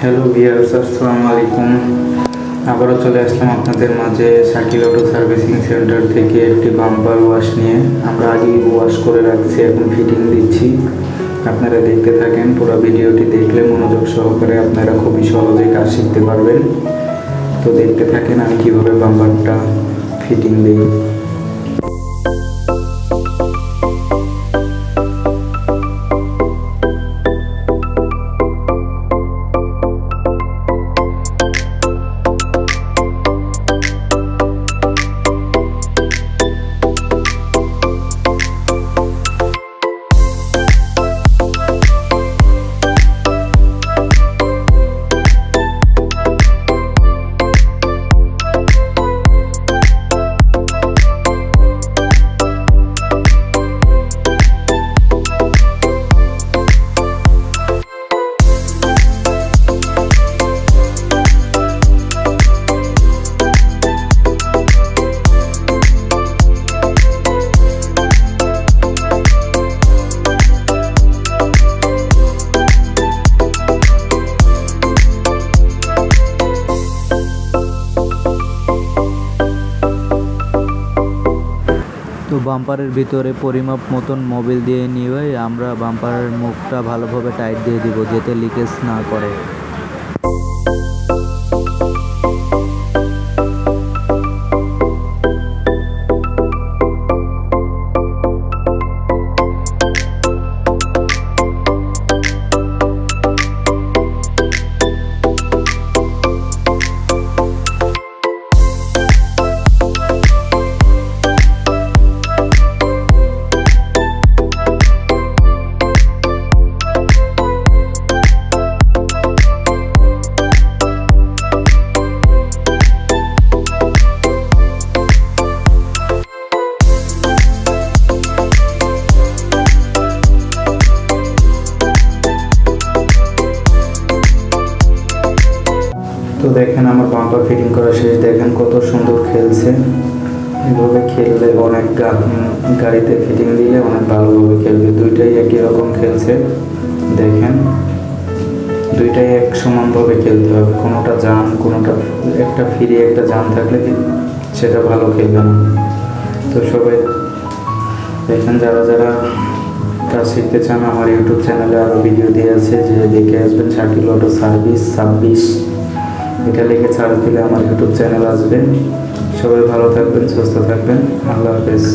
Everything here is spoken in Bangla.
হ্যালো ভিউয়ার্স, আসসালামু আলাইকুম। আবারও চলে আসলাম আপনাদের মাঝে শাকিল অটো সার্ভিসিং সেন্টার থেকে একটি বাম্পার ওয়াশ নিয়ে। আমরা আগেই ওয়াশ করে রাখছি, এখন ফিটিং দিচ্ছি। আপনারা দেখতে থাকেন, পুরো ভিডিওটি দেখলে মনোযোগ সহকারে আপনারা খুবই সহজে কাজ শিখতে পারবেন। তো দেখতে থাকেন আমি কিভাবে বাম্পারটা ফিটিং দিই। তো বাম্পারের ভিতরে পরিমাপ মতন মোবিল দিয়ে নিয়ে আমরা বাম্পারের মুখটা ভালোভাবে টাইট দিয়ে দিব, যাতে লিকেজ না করে। তো দেখেন আমার বাম্পার ফিটিং করা শেষ। দেখেন কত সুন্দর খেলছে। এভাবে খেললে অনেক গাড়িতে ফিটিং দিলে অনেক ভালোভাবে খেলবে। দুইটাই একই রকম খেলছে। দেখেন দুইটাই এক সমানভাবে খেলতে হবে। কোনোটা জাম, কোনোটা একটা ফ্রি, একটা জাম থাকলে সেটা ভালো খেলবে না। তো সবাই দেখেন, যারা যারা কাজ শিখতে চান আমার ইউটিউব চ্যানেলে আরও ভিডিও দিয়ে আছে, যে দেখে আসবেন শাকিল অটো সার্ভিস 26, এটা লিখে ছাড় দিলে আমার ইউটিউব চ্যানেল আসবে। সবাই ভালো থাকবেন, সুস্থ থাকবেন। আল্লাহ হাফেজ।